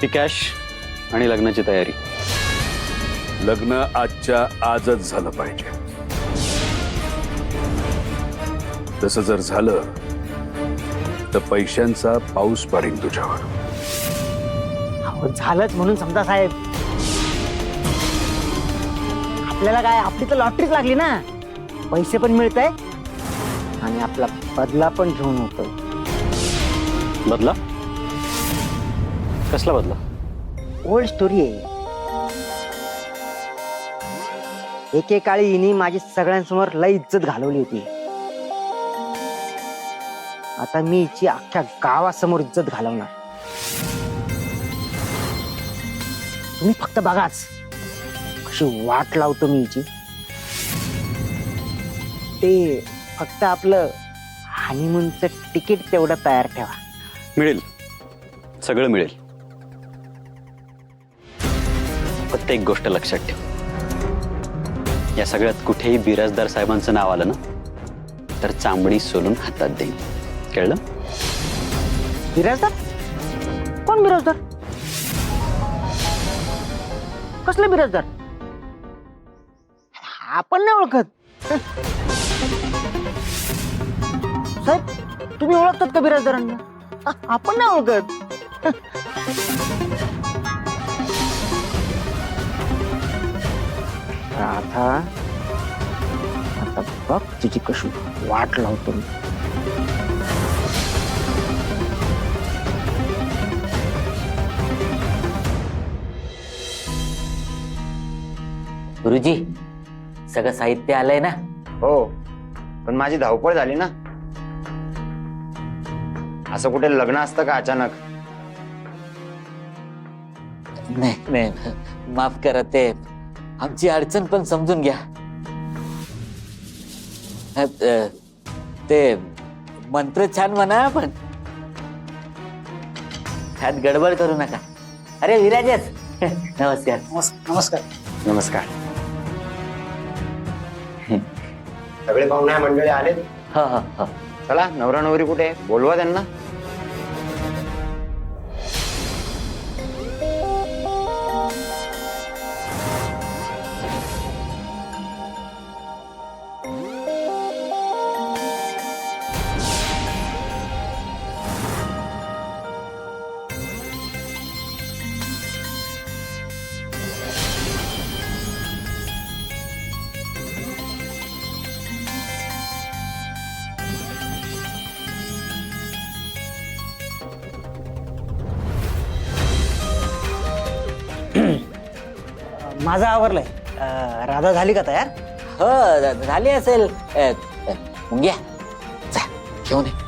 ती कॅश आणि लग्नाची तयारी. लग्न आजच्या आजच झालं पाहिजे. तसं जर झालं तर पैशांचा पाऊस पडेल तुझ्यावर. अहो, झालंच म्हणून समजा साहेब. आपल्याला काय, आपली तर लॉटरीच लागली ना. पैसे पण मिळत आहे आणि आपला बदला पण घेऊन होतोय. बदला? कसला बदला? ओल्ड स्टोरी आहे. एकेकाळी हिने माझी सगळ्यांसमोर लई इज्जत घालवली होती. आता मी हिची अख्ख्या गावासमोर इज्जत घालवणार. तुम्ही फक्त बघाच कशी वाट लावतो मी हिची. ते फक्त आपलं हनीमूनचं तिकीट तेवढं तयार ठेवा. मिळेल, सगळं मिळेल. फक्त एक गोष्ट लक्षात ठेव, या सगळ्यात कुठेही बिराजदार साहेबांचं नाव आलं ना तर चांबडी सोलून हातात देईन. कळलं? बिराजदार? कोण बिराजदार? कसलं बिराजदार? आपण नाही ओळखत. साहेब, तुम्ही ओळखतात का बिराजदारांना? आपण नाही ओळखत. आता आता बघ तुझी कशी वाट लावतो मी. गुरुजी, सगळं साहित्य आलंय ना? हो, पण माझी धावपळ झाली ना. असं कुठे लग्न असतं का अचानक? नाही नाही, माफ करा, ते आमची अडचण पण समजून घ्या. ते मंत्र छान म्हणा, पण त्यात गडबड करू नका. अरे विराजच, नमस्कार. नमस्कार. नमस्कार. सगळे पाहुणे मंडळी आलेत. हो हो हो. चला, नवरा नवरी कुठे आहे? बोलवा त्यांना. माझं आवरलंय. राधा झाली का तयार? हो, झाली असेल. मुंग्या, जा घेऊन ये.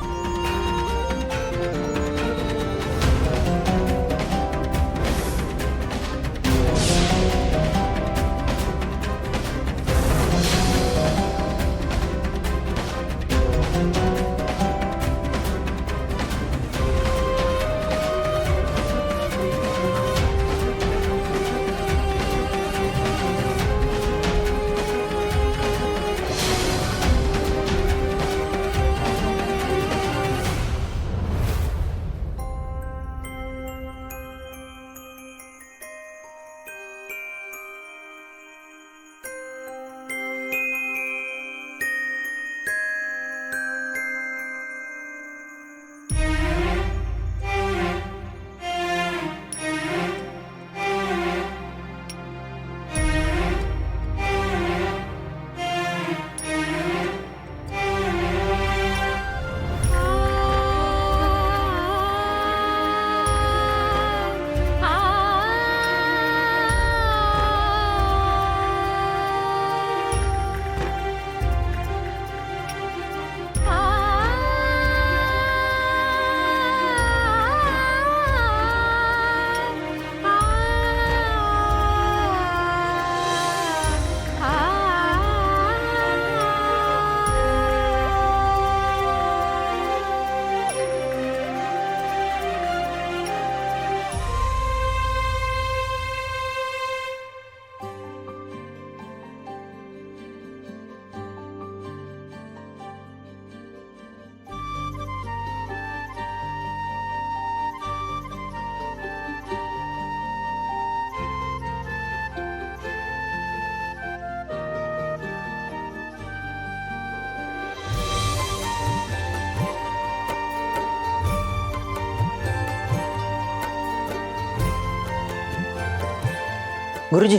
गुरुजी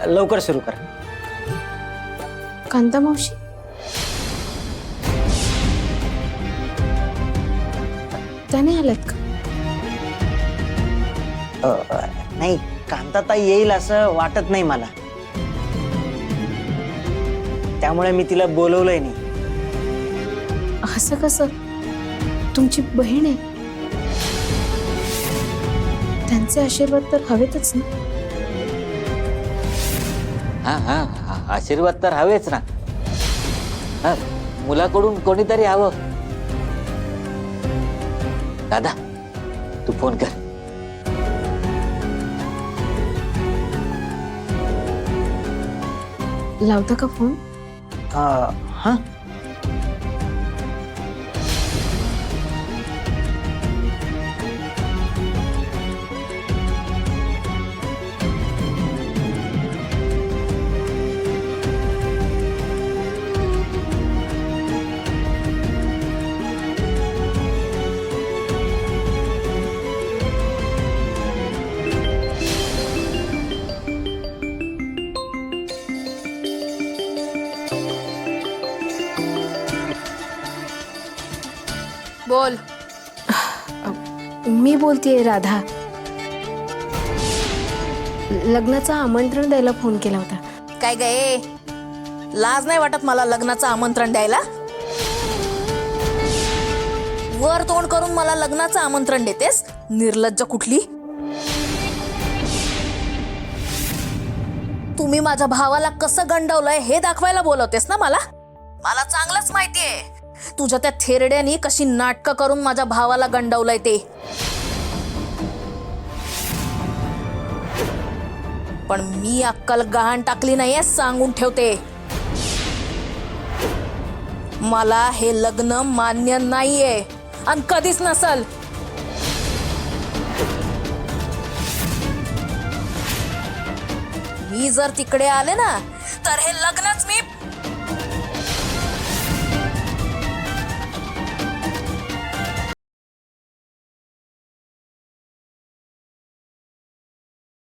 लवकर सुरू करा. कांता मावशी, त्याने आल्यात का? नाही, कांताताई येईल असं वाटत नाही मला, त्यामुळे मी तिला बोलवलंय नाही. असं कसं? तुमची बहीण आहे, त्यांचे आशीर्वाद तर हवेतच ना. हा हा हा, आशीर्वाद तर हवेच ना. हा, मुलाकडून कोणीतरी हवं. दादा, तू फोन कर. लावता का फोन? हा, बोल. मी बोलतेय राधा. लग्नाचं आमंत्रण द्यायला फोन केला होता. काय गे, लाज नाही वाटत मला लग्नाचं आमंत्रण द्यायला? वर तोंड करून मला लग्नाचं आमंत्रण देतेस, निर्लज्ज कुठली. तुम्ही माझ्या भावाला कसं गंडवलंय हे दाखवायला बोलवतेस ना मला. मला चांगलंच माहितीये तुझ्या त्या थेरड्यानी कशी नाटकं करून माझ्या भावाला गंडवलंय ते. पण मी अक्कल गहाण टाकली नाहीये, सांगून ठेवते. मला हे लग्न मान्य नाहीये आणि कधीच नसल. मी जर तिकडे आले ना तर हे लग्नच मी